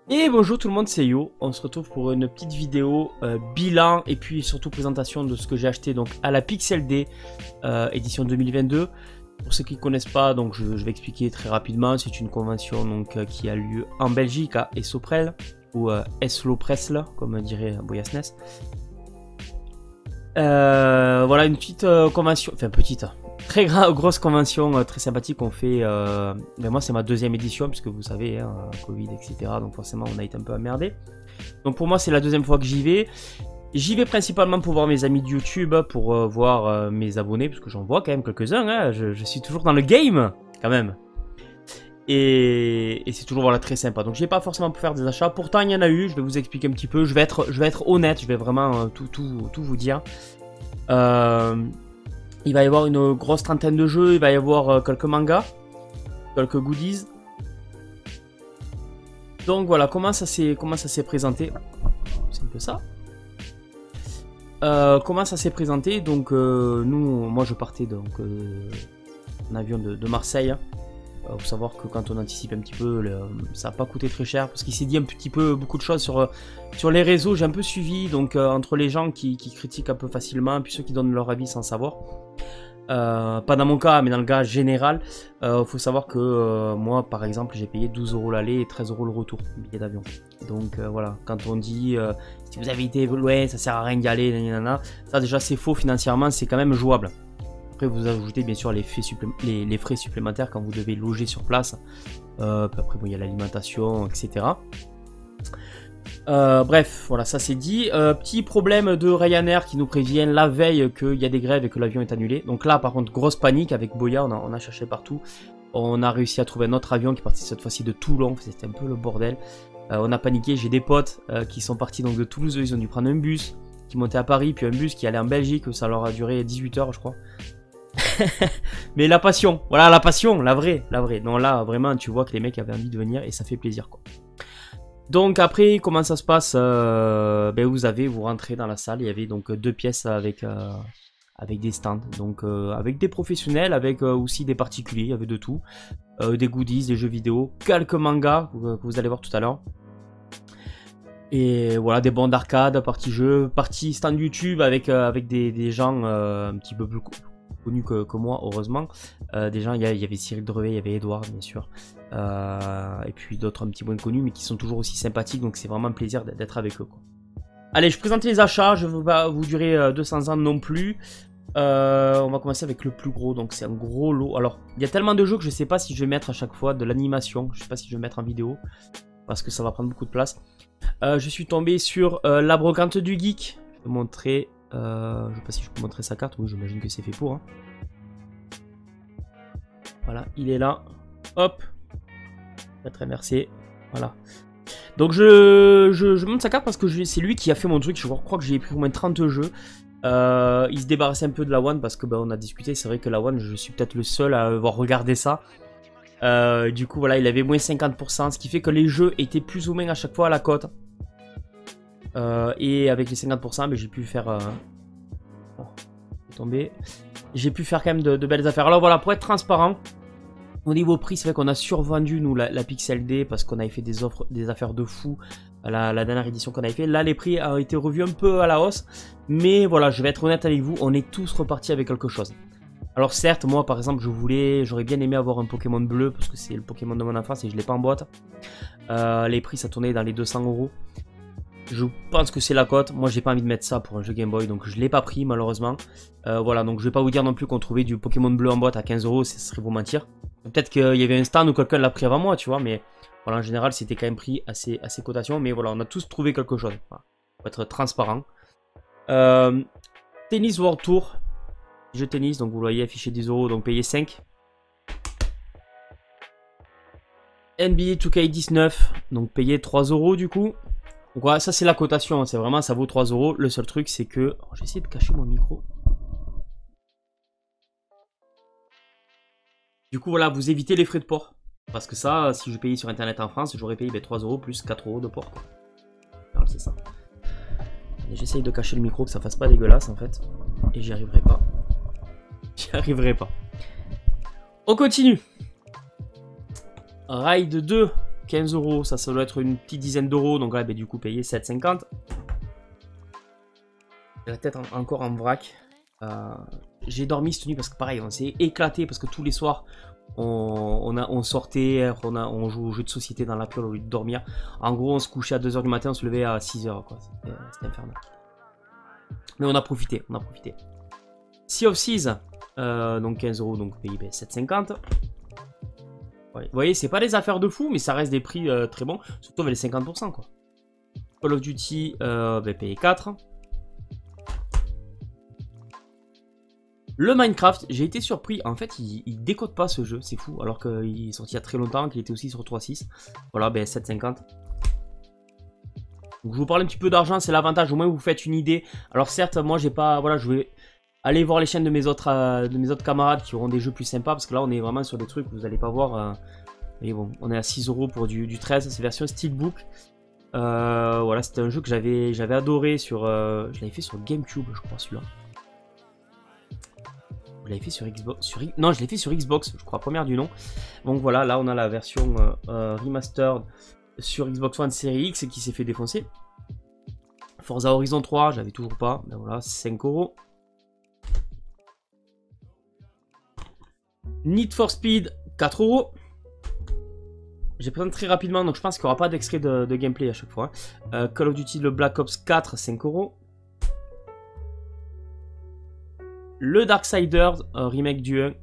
Et bonjour tout le monde, c'est Yo. On se retrouve pour une petite vidéo bilan et puis surtout présentation de ce que j'ai acheté donc à la Pixel Day édition 2022. Pour ceux qui ne connaissent pas, donc je vais expliquer très rapidement. C'est une convention donc qui a lieu en Belgique à Essoprel ou Eslo-Presle comme dirait Boyasnes. Voilà une petite convention, enfin petite. Très grosse convention, très sympathique qu'on fait. Ben moi c'est ma deuxième édition puisque vous savez, hein, Covid, etc. Donc forcément on a été un peu emmerdé. Donc pour moi c'est la deuxième fois que j'y vais. J'y vais principalement pour voir mes amis de YouTube, pour voir mes abonnés, parce que j'en vois quand même quelques-uns. Hein. Je suis toujours dans le game, quand même. Et c'est toujours voilà, très sympa. Donc j'ai pas forcément pu faire des achats. Pourtant il y en a eu, je vais vous expliquer un petit peu. Je vais être honnête, je vais vraiment tout vous dire. Il va y avoir une grosse trentaine de jeux, il va y avoir quelques mangas, quelques goodies. Donc voilà, comment ça s'est présenté. C'est un peu ça. Comment ça s'est présenté. Donc moi je partais donc en avion de Marseille. Faut savoir que quand on anticipe un petit peu, ça n'a pas coûté très cher parce qu'il s'est dit un petit peu beaucoup de choses sur les réseaux. J'ai un peu suivi donc entre les gens qui critiquent un peu facilement, puis ceux qui donnent leur avis sans savoir. Pas dans mon cas, mais dans le cas général, faut savoir que moi par exemple j'ai payé 12 € l'aller et 13 € le retour, billet d'avion. Donc voilà, quand on dit si vous avez été loin, ça sert à rien d'y aller, nanana, ça déjà c'est faux financièrement, c'est quand même jouable. Après vous ajoutez bien sûr les frais supplémentaires quand vous devez loger sur place. Puis après bon, il y a l'alimentation, etc. Bref, voilà, ça c'est dit. Petit problème de Ryanair qui nous prévient la veille qu'il y a des grèves et que l'avion est annulé. Donc là, par contre, grosse panique avec Boya, on a cherché partout. On a réussi à trouver un autre avion qui est parti cette fois-ci de Toulon. C'était un peu le bordel. On a paniqué. J'ai des potes qui sont partis donc de Toulouse. Ils ont dû prendre un bus qui montait à Paris, puis un bus qui allait en Belgique. Ça leur a duré 18 heures, je crois. Mais la passion, voilà la passion, la vraie. Non, là, vraiment, tu vois que les mecs avaient envie de venir et ça fait plaisir, quoi. Donc après, comment ça se passe, ben vous rentrez dans la salle, il y avait donc deux pièces avec des stands, donc avec des professionnels, avec aussi des particuliers, il y avait de tout, des goodies, des jeux vidéo, quelques mangas que vous allez voir tout à l'heure. Et voilà, des bandes d'arcade, partie jeux, partie stand YouTube avec des gens un petit peu plus connus que moi, heureusement. Des gens, il y avait Cyril Drevet, il y avait Edouard, bien sûr. Et puis d'autres un petit peu inconnus, mais qui sont toujours aussi sympathiques, donc c'est vraiment un plaisir d'être avec eux, quoi. Allez, je présente les achats, je ne veux pas vous durer 200 ans non plus. On va commencer avec le plus gros, donc c'est un gros lot. Alors, il y a tellement de jeux que je ne sais pas si je vais mettre à chaque fois de l'animation, je ne sais pas si je vais mettre en vidéo, parce que ça va prendre beaucoup de place. Je suis tombé sur la brocante du geek. Je vais montrer, je ne sais pas si je peux montrer sa carte, oui j'imagine que c'est fait pour. Hein. Voilà, il est là, hop, très merci, voilà. Donc je monte sa carte parce que c'est lui qui a fait mon truc, je crois que j'ai pris au moins 30 jeux. Il se débarrassait un peu de la One parce que on a discuté, c'est vrai que la One, je suis peut-être le seul à avoir regardé ça. Du coup voilà, il avait moins 50%, ce qui fait que les jeux étaient plus ou moins à chaque fois à la cote. Et avec les 50%, j'ai pu faire... tomber. J'ai pu faire quand même de belles affaires. Alors voilà, pour être transparent, au niveau prix, c'est vrai qu'on a survendu nous la Pixel Day parce qu'on avait fait des offres, des affaires de fou la dernière édition qu'on avait fait. Là, les prix ont été revus un peu à la hausse, mais voilà, je vais être honnête avec vous, on est tous repartis avec quelque chose. Alors certes, moi par exemple, j'aurais bien aimé avoir un Pokémon bleu parce que c'est le Pokémon de mon enfance et je l'ai pas en boîte. Les prix, ça tournait dans les 200 €. Je pense que c'est la cote. Moi, j'ai pas envie de mettre ça pour un jeu Game Boy, donc je l'ai pas pris malheureusement. Voilà, donc je vais pas vous dire non plus qu'on trouvait du Pokémon bleu en boîte à 15 €, ce serait vous mentir. Peut-être qu'il y avait un stand où quelqu'un l'a pris avant moi, tu vois, mais voilà, en général, c'était quand même pris à ces cotations. Mais voilà, on a tous trouvé quelque chose. Voilà. Faut être transparent. Tennis World Tour. Jeu tennis, donc vous voyez affiché 10 €, donc payez 5. NBA 2K19, donc payez 3 € du coup. Donc voilà, ça c'est la cotation, c'est vraiment, ça vaut 3 €. Le seul truc c'est que... Oh, je vais essayer de cacher mon micro. Du coup voilà, vous évitez les frais de port. Parce que ça, si je payais sur internet en France, j'aurais payé 3 € plus 4 € de port. Alors c'est ça. J'essaye de cacher le micro, que ça fasse pas dégueulasse en fait. Et j'y arriverai pas. J'y arriverai pas. On continue. Ride 2. 15 euros, ça doit être une petite dizaine d'euros. Donc là, ben, du coup, payer 7,50. La tête encore en vrac. J'ai dormi cette nuit parce que pareil, on s'est éclaté parce que tous les soirs, on sortait, on jouait aux jeux de société dans la piole au lieu de dormir. En gros, on se couchait à 2h du matin, on se levait à 6h. C'était infernal. Mais on a profité, Sea of Seas, donc 15 euros, donc payé 7,50. Ouais. Vous voyez, c'est pas des affaires de fou, mais ça reste des prix très bons, surtout avec les 50%, quoi. Call of Duty, payé 4. Le Minecraft, j'ai été surpris. En fait, il décode pas ce jeu, c'est fou. Alors qu'il est sorti il y a très longtemps, qu'il était aussi sur 3.6. Voilà, 7,50. Donc je vous parle un petit peu d'argent, c'est l'avantage. Au moins, vous faites une idée. Alors certes, moi, j'ai pas... Voilà, je vais aller voir les chaînes de mes autres camarades qui auront des jeux plus sympas. Parce que là, on est vraiment sur des trucs que vous n'allez pas voir. Mais bon, on est à 6 euros pour du 13. C'est version Steelbook. Voilà, c'était un jeu que j'avais adoré sur... je l'avais fait sur GameCube, je crois, celui-là. Je l'avais fait sur Xbox. Non, je l'ai fait sur Xbox, je crois, première du nom. Donc voilà, là on a la version remastered sur Xbox One Series X qui s'est fait défoncer. Forza Horizon 3, j'avais toujours pas. Ben voilà, 5 euros. Need for Speed, 4 euros. J'ai présente très rapidement, donc je pense qu'il n'y aura pas d'extrait de gameplay à chaque fois. Call of Duty, le Black Ops 4, 5 euros. Le Darksiders, remake du 1,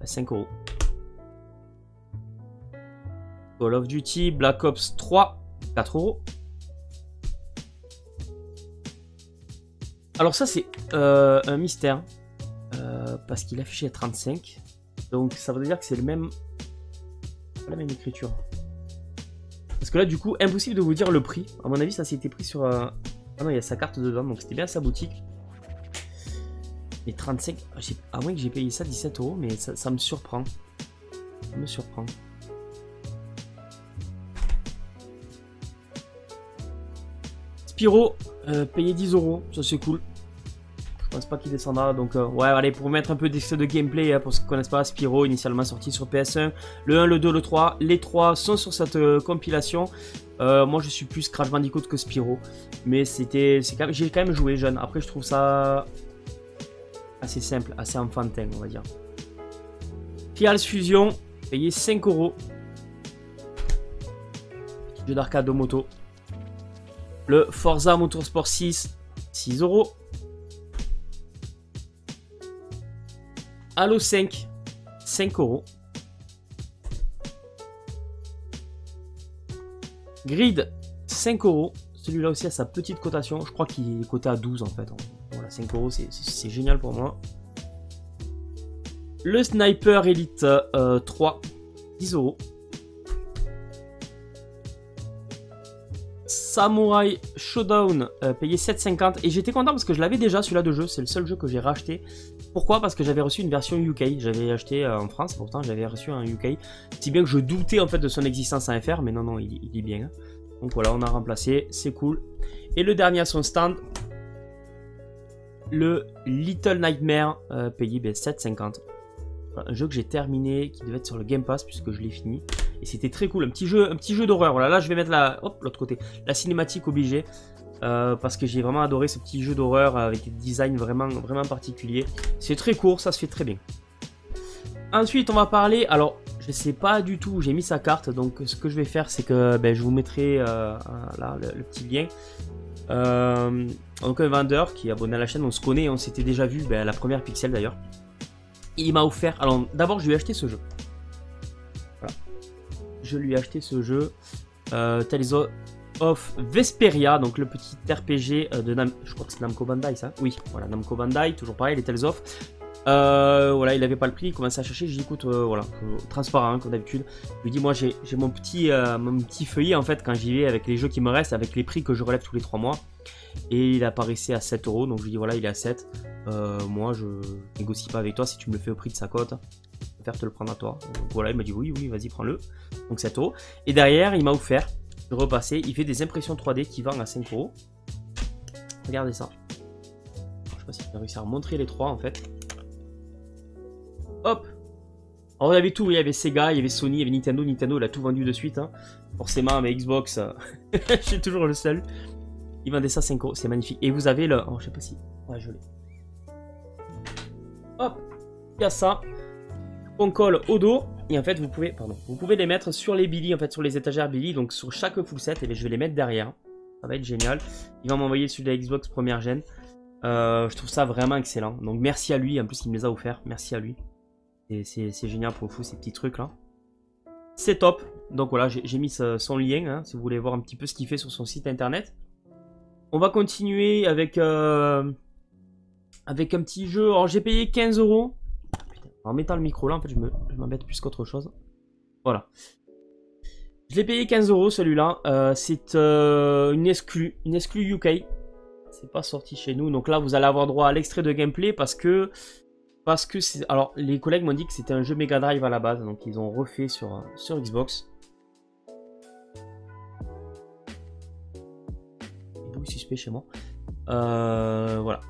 5 euros. Call of Duty, Black Ops 3, 4 euros. Alors ça c'est un mystère, parce qu'il affichait à 35. Donc ça veut dire que c'est la même écriture. Parce que là du coup, impossible de vous dire le prix. À mon avis ça s'était pris sur... Ah non, il y a sa carte dedans, donc c'était bien sa boutique. Mais 35, à moins que j'ai payé ça 17 euros, mais ça me surprend. Ça me surprend. Spyro, payé 10 euros, ça c'est cool. Je pense pas qu'il descendra, donc ouais, allez, pour vous mettre un peu d'extrait de gameplay, pour ceux qui ne connaissent pas, Spyro, initialement sorti sur PS1, le 1, le 2, le 3, les 3 sont sur cette compilation. Moi je suis plus Crash Bandicoot que Spyro, mais j'ai quand même joué jeune. Après je trouve ça assez simple, assez enfantin, on va dire. Trials Fusion, payé 5 euros. Petit jeu d'arcade de moto. Le Forza Motorsport 6, 6 euros. Halo 5, 5 euros. Grid, 5 euros. Celui-là aussi a sa petite cotation. Je crois qu'il est coté à 12 en fait. Voilà, 5 euros, c'est génial pour moi. Le Sniper Elite 3, 10 euros. Samurai Showdown, payé 7,50. Et j'étais content parce que je l'avais déjà celui-là de jeu. C'est le seul jeu que j'ai racheté. Pourquoi? Parce que j'avais reçu une version UK. J'avais acheté en France, pourtant j'avais reçu un UK. Si bien que je doutais en fait de son existence à FR. Mais non, il est bien. Donc voilà, on a remplacé. C'est cool. Et le dernier à son stand, le Little Nightmare, payé 7,50. Un jeu que j'ai terminé, qui devait être sur le Game Pass puisque je l'ai fini. Et c'était très cool, un petit jeu d'horreur. Voilà, là je vais mettre l'autre côté, la cinématique obligée. Parce que j'ai vraiment adoré ce petit jeu d'horreur avec des designs vraiment particuliers. C'est très court, ça se fait très bien. Ensuite on va parler, alors je sais pas du tout, j'ai mis sa carte. Donc ce que je vais faire c'est que je vous mettrai là le petit lien. Donc un vendeur qui est abonné à la chaîne, on se connaît, on s'était déjà vu la première Pixel d'ailleurs. Il m'a offert, alors d'abord je lui ai acheté ce jeu. Voilà. Je lui ai acheté ce jeu, Tales of Vesperia, donc le petit RPG de je crois que c'est Namco Bandai ça. Oui, voilà, Namco Bandai, toujours pareil, les Tales of. Voilà, il avait pas le prix, il commençait à chercher, j'ai dit écoute, voilà, transparent comme d'habitude. Je lui dis moi j'ai mon petit feuillet en fait quand j'y vais avec les jeux qui me restent, avec les prix que je relève tous les 3 mois. Et il apparaissait à 7 euros, donc je lui dis voilà, il est à 7. Moi je négocie pas avec toi si tu me le fais au prix de sa cote. Je préfère te le prendre à toi. Donc, voilà, il m'a dit oui, vas-y, prends-le. Donc 7 euros. Et derrière, il m'a offert de repasser. Il fait des impressions 3D qui vendent à 5 euros. Regardez ça. Je sais pas si je vais réussir à montrer les trois en fait. Hop! Alors, il y avait tout, il y avait Sega, il y avait Sony, il y avait Nintendo. Nintendo, il a tout vendu de suite. Hein. Forcément, mais Xbox, je suis toujours le seul. Ils vendaient ça 5 euros, c'est magnifique. Et vous avez le... Oh, je sais pas si... Ouais, je l'ai. Hop, il y a ça. On colle au dos. Et en fait, vous pouvez les mettre sur les Billy, en fait, sur les étagères Billy. Donc, sur chaque full set, et bien, je vais les mettre derrière. Ça va être génial. Il va m'envoyer celui de la Xbox première gen. Je trouve ça vraiment excellent. Donc, merci à lui. En plus, il me les a offerts. Merci à lui. Et c'est génial pour vous, ces petits trucs-là. C'est top. Donc, voilà, j'ai mis son lien, hein, si vous voulez voir un petit peu ce qu'il fait sur son site internet. On va continuer avec un petit jeu. Alors, j'ai payé 15 euros. En mettant le micro là, en fait, je m'embête plus qu'autre chose. Voilà. Je l'ai payé 15 euros celui-là. C'est une exclue UK. C'est pas sorti chez nous. Donc là, vous allez avoir droit à l'extrait de gameplay parce que c'est. Alors, les collègues m'ont dit que c'était un jeu Mega Drive à la base. Donc, ils ont refait sur Xbox. Il est suspect chez moi. Voilà.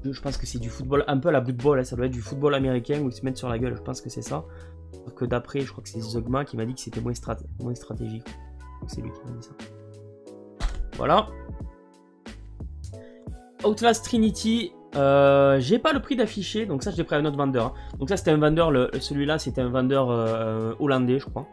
Je pense que c'est du football, un peu à la bout de ball, hein. Ça doit être du football américain où ils se mettent sur la gueule, je pense que c'est ça. Sauf que d'après, je crois que c'est Zogma qui m'a dit que c'était moins stratégique. C'est lui qui m'a dit ça. Voilà. Outlast Trinity, j'ai pas le prix d'affiché, donc ça je l'ai pris à un autre vendeur. Hein. Donc ça c'était un vendeur, celui-là c'était un vendeur hollandais, je crois.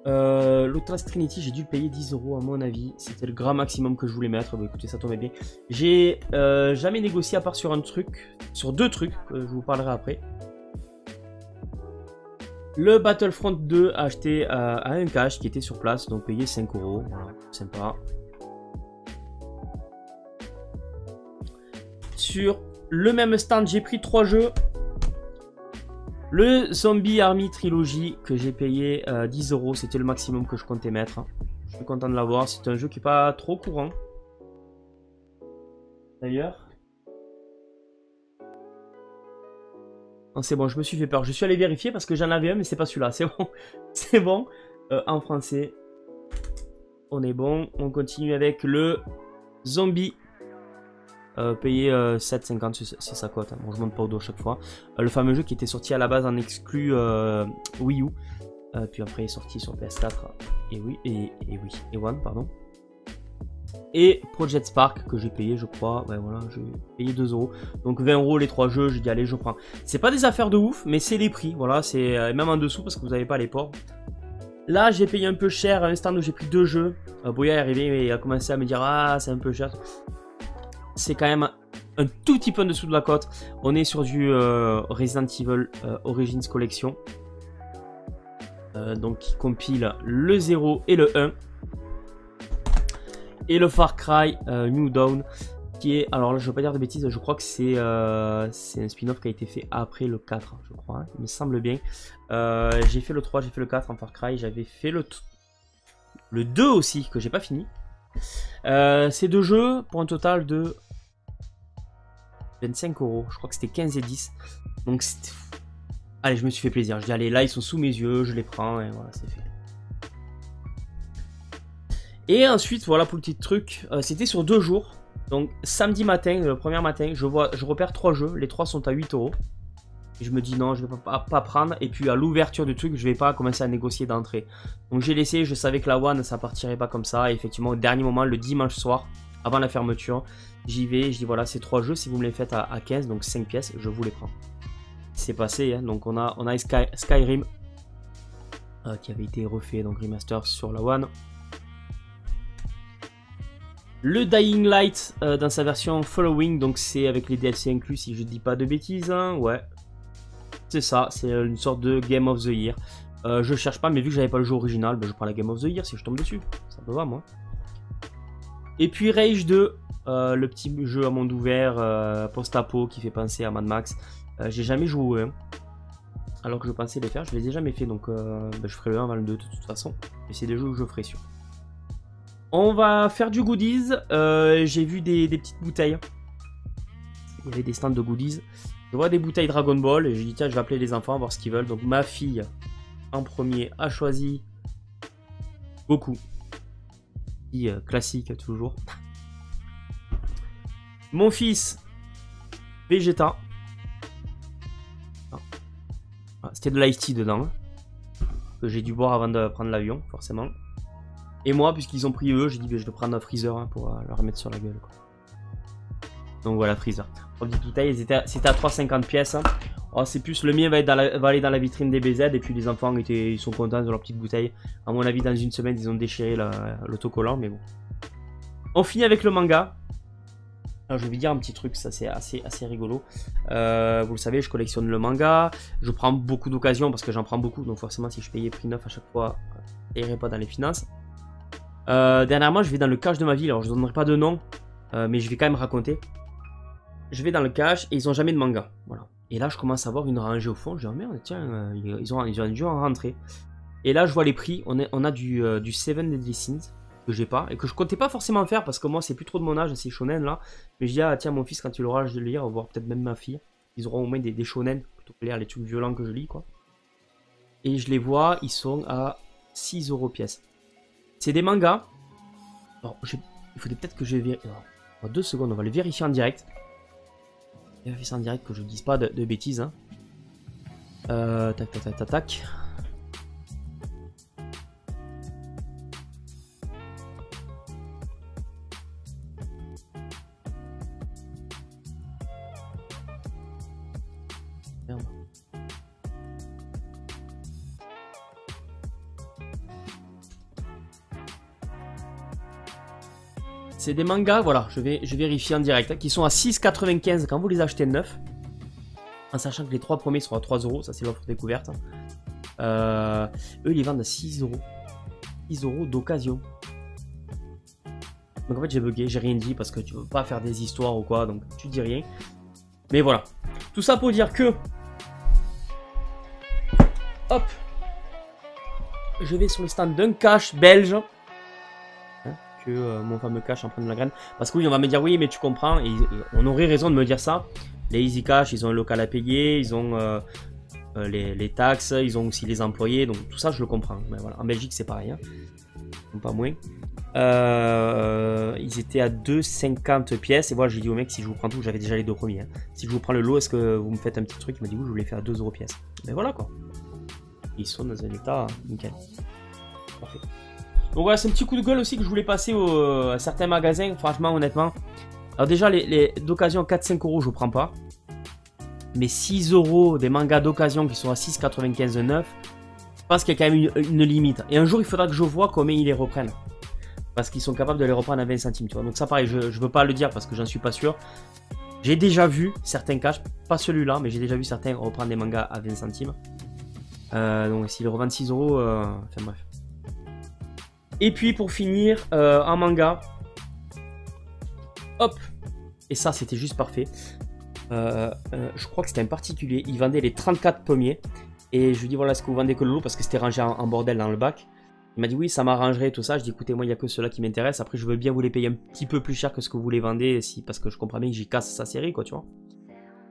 L'Outlast Trinity, j'ai dû le payer 10 euros à mon avis. C'était le grand maximum que je voulais mettre. Bon, écoutez, ça tombait bien. J'ai jamais négocié à part sur un truc, sur deux trucs, que je vous parlerai après. Le Battlefront 2 acheté à un cash qui était sur place, donc payé 5 euros. Voilà, sympa. Sur le même stand, j'ai pris 3 jeux. Le Zombie Army Trilogy que j'ai payé 10 euros, c'était le maximum que je comptais mettre. Je suis content de l'avoir, c'est un jeu qui n'est pas trop courant. D'ailleurs. C'est bon, je me suis fait peur. Je suis allé vérifier parce que j'en avais un, mais c'est pas celui-là. C'est bon. C'est bon. En français. On est bon. On continue avec le Zombie. Payé 7,50 c'est sa cote, hein. Bon, je monte pas au dos chaque fois. Le fameux jeu qui était sorti à la base en exclu Wii U, puis après il est sorti sur PS4 et One, pardon. Et Project Spark que j'ai payé, je crois, ouais voilà, j'ai payé 2 euros. Donc 20 euros les 3 jeux, j'ai dit allez je prends. C'est pas des affaires de ouf, mais c'est les prix, voilà, c'est même en dessous parce que vous n'avez pas les ports. Là j'ai payé un peu cher à un stand où j'ai pris 2 jeux. Boya est arrivé et a commencé à me dire ah c'est un peu cher. C'est quand même un tout petit peu en dessous de la cote. On est sur du Resident Evil Origins Collection. Donc qui compile le 0 et le 1. Et le Far Cry New Dawn. Qui est, alors là je ne veux pas dire de bêtises, je crois que c'est un spin-off qui a été fait après le 4, je crois. Hein, il me semble bien. J'ai fait le 3, j'ai fait le 4 en Far Cry. J'avais fait le 2 aussi, que j'ai pas fini. Ces deux jeux pour un total de 25 euros, je crois que c'était 15 et 10. Donc allez, je me suis fait plaisir. Je dis allez, là ils sont sous mes yeux, je les prends et voilà, c'est fait. Et ensuite, voilà pour le petit truc, c'était sur 2 jours. Donc samedi matin, le premier matin, je repère 3 jeux, les 3 sont à 8 euros. Et je me dis non, je vais pas prendre. Et puis à l'ouverture du truc, je vais pas commencer à négocier d'entrée. Donc j'ai laissé, je savais que la One ça partirait pas comme ça. Et effectivement, au dernier moment, le dimanche soir, avant la fermeture, j'y vais, je dis voilà, ces 3 jeux, si vous me les faites à 15, donc 5 pièces, je vous les prends. C'est passé, hein. Donc on a Skyrim qui avait été refait, donc remaster sur la One. Le Dying Light dans sa version Following, donc c'est avec les DLC inclus si je dis pas de bêtises, hein. Ouais. C'est ça, c'est une sorte de Game of the Year. Je cherche pas, mais vu que j'avais pas le jeu original, ben je prends la Game of the Year si je tombe dessus. Ça me va, moi. Et puis Rage 2, le petit jeu à monde ouvert, post-apo qui fait penser à Mad Max. J'ai jamais joué au 1. Alors que je pensais les faire, je les ai jamais fait, donc ben je ferai le 1 avant le 2 de toute façon. Mais c'est des jeux que je ferai sûr. On va faire du goodies. J'ai vu des petites bouteilles. Il y avait des stands de goodies. Je vois des bouteilles Dragon Ball et je dis tiens je vais appeler les enfants voir ce qu'ils veulent. Donc ma fille en premier a choisi Goku. Classique toujours. Mon fils Vegeta. Ah, c'était de l'Ice Tea dedans. que j'ai dû boire avant de prendre l'avion, forcément. Et moi, puisqu'ils ont pris eux, j'ai dit je vais prendre un freezer hein, pour leur mettre sur la gueule. Quoi. Donc voilà, freezer. 3 petites bouteilles, c'était à 3,50 pièces. Hein. Oh, c'est plus le mien va aller dans la vitrine des BZ et puis les enfants ils sont contents de leur petite bouteille. À mon avis, dans une semaine, ils ont déchiré l'autocollant, mais bon. On finit avec le manga. Alors je vais dire un petit truc, ça c'est assez rigolo. Vous le savez, je collectionne le manga. Je prends beaucoup d'occasions parce que j'en prends beaucoup. Donc forcément, si je payais prix neuf à chaque fois, ça irait pas dans les finances. Dernièrement, je vais dans le cache de ma ville. Alors je ne donnerai pas de nom, mais je vais quand même raconter. Je vais dans le cache et ils ont jamais de manga. Voilà. Et là, je commence à voir une rangée au fond. Je dis, oh merde, tiens, ils ont dû en rentrer. Et là, je vois les prix. On a du Seven Deadly Sins que j'ai pas et que je comptais pas forcément faire parce que moi, c'est plus trop de mon âge, c'est shonen là. Mais je dis, ah tiens, mon fils, quand il aura l'âge de lire, voire peut-être même ma fille, ils auront au moins des shonen plutôt que lire les trucs violents que je lis, quoi. Et je les vois, ils sont à 6 € pièce. C'est des mangas. Alors, il faudrait peut-être que je vérifie. 2 secondes, on va les vérifier en direct. Vérifier en direct que je ne dise pas de bêtises. Hein. Tac, tac, tac, tac, tac. Merde. C'est des mangas, voilà, je vérifie en direct, hein, qui sont à 6,95 quand vous les achetez neufs. En sachant que les 3 premiers seront à 3 €, ça c'est l'offre découverte. Eux, ils les vendent à 6 €. 6 € d'occasion. Donc en fait, j'ai bugué, j'ai rien dit parce que tu veux pas faire des histoires ou quoi, donc tu dis rien. Mais voilà. Tout ça pour dire que... Hop. Je vais sur le stand d'un cache belge. Mon fameux cache en prenant la graine. Parce que oui, on va me dire, oui, mais tu comprends. Et on aurait raison de me dire ça. Les Easy Cash, ils ont un local à payer, ils ont les taxes, ils ont aussi les employés. Donc tout ça, je le comprends. Mais voilà. En Belgique, c'est pareil. Hein. Donc, pas moins. Ils étaient à 2,50 pièces. Et voilà, j'ai dit au mec, si je vous prends tout, j'avais déjà les 2 premiers. Hein. Si je vous prends le lot, est-ce que vous me faites un petit truc? Il m'a dit, oui, je vous les fais à 2 € pièce. Mais voilà quoi. Ils sont dans un état nickel. Parfait. Donc voilà, c'est un petit coup de gueule aussi que je voulais passer à certains magasins, franchement, honnêtement. Alors déjà, les d'occasion 4-5 € je ne prends pas. Mais 6 € des mangas d'occasion qui sont à 6,95 neuf, je pense qu'il y a quand même une limite. Et un jour, il faudra que je vois comment ils les reprennent. Parce qu'ils sont capables de les reprendre à 20 centimes, tu vois. Donc ça, pareil, je ne veux pas le dire parce que j'en suis pas sûr. J'ai déjà vu certains caches, pas celui-là, mais j'ai déjà vu certains reprendre des mangas à 20 centimes. Donc s'ils revendent 6 €, enfin bref. Et puis pour finir, en manga, hop, et ça c'était juste parfait. Je crois que c'était un particulier, il vendait les 34 premiers. Et je lui dis voilà, est-ce que vous vendez que le lot? Parce que c'était rangé en bordel dans le bac. Il m'a dit oui, ça m'arrangerait tout ça. Je dis écoutez, moi il n'y a que ceux-là qui m'intéressent. Après je veux bien vous les payer un petit peu plus cher que ce que vous les vendez, parce que je comprends bien que j'y casse sa série, quoi, tu vois.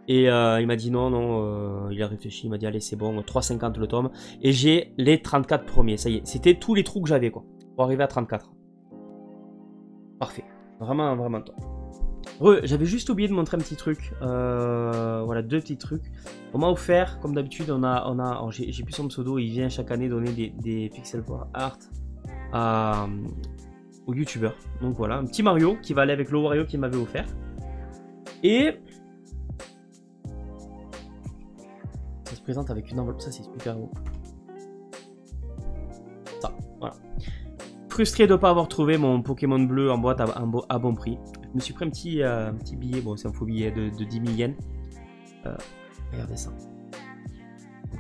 Et il m'a dit non, il a réfléchi, il m'a dit allez c'est bon, 3,50 le tome. Et j'ai les 34 premiers, ça y est, c'était tous les trous que j'avais, quoi. Pour arriver à 34. Parfait. Vraiment, vraiment top. J'avais juste oublié de montrer un petit truc. Voilà, 2 petits trucs. On m'a offert, comme d'habitude, j'ai plus son pseudo, il vient chaque année donner des pixel art aux youtubeurs. Donc voilà, un petit Mario qui va aller avec le Wario qu'il m'avait offert. Et ça se présente avec une enveloppe, ça c'est super beau. Ça, voilà. Frustré de ne pas avoir trouvé mon Pokémon bleu en boîte à bon prix. Je me suis pris un petit billet, bon c'est un faux billet de 10 000 yens. Regardez ça.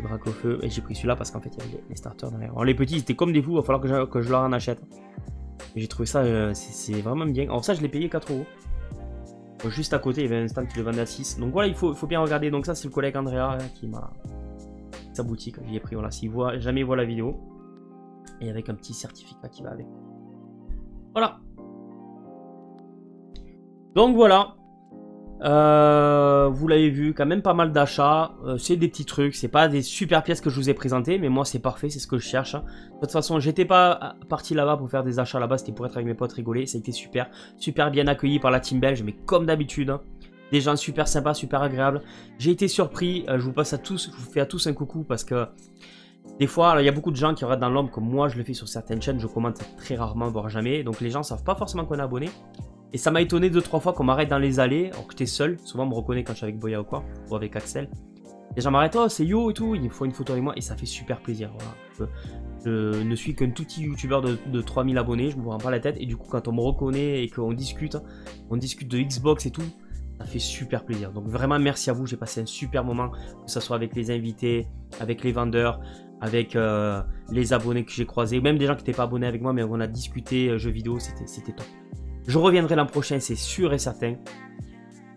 Drac au feu, et j'ai pris celui-là parce qu'en fait il y avait les starters derrière. Alors les petits ils étaient comme des fous, il va falloir que je leur en achète. Et j'ai trouvé ça, c'est vraiment bien. Alors ça je l'ai payé 4 €. Juste à côté il y avait un stand qui le vendait à 6. Donc voilà, il faut bien regarder. Donc ça c'est le collègue Andrea qui m'a... sa boutique, j'y ai pris, voilà, s'il voit, jamais il voit la vidéo. Et avec un petit certificat qui va avec. Voilà. Donc voilà. Vous l'avez vu, quand même pas mal d'achats. C'est des petits trucs, c'est pas des super pièces que je vous ai présentées, mais moi c'est parfait, c'est ce que je cherche. De toute façon, j'étais pas parti là-bas pour faire des achats là-bas, c'était pour être avec mes potes rigoler. Ça a été super, super bien accueilli par la team belge, mais comme d'habitude. Hein, des gens super sympas, super agréables. J'ai été surpris, je vous passe à tous, je vous fais à tous un coucou parce que Des fois, alors, il y a beaucoup de gens qui regardent dans l'ombre, comme moi je le fais sur certaines chaînes, je commente très rarement, voire jamais. Donc les gens savent pas forcément qu'on est abonné. Et ça m'a étonné 2-3 fois qu'on m'arrête dans les allées, alors que t'es seul. Souvent on me reconnaît quand je suis avec Boya ou quoi, ou avec Axel. Les gens m'arrêtent, oh c'est Yo et tout, il me faut une photo avec moi et ça fait super plaisir. Voilà. Je ne suis qu'un tout petit youtubeur de 3000 abonnés, je me prends pas la tête. Et du coup, quand on me reconnaît et qu'on discute de Xbox et tout, ça fait super plaisir. Donc vraiment, merci à vous, j'ai passé un super moment, que ce soit avec les invités, avec les vendeurs, avec les abonnés que j'ai croisés, même des gens qui n'étaient pas abonnés avec moi, mais on a discuté jeux vidéo, c'était top. Je reviendrai l'an prochain, c'est sûr et certain.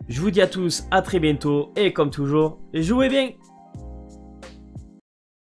Je vous dis à tous à très bientôt et comme toujours, jouez bien!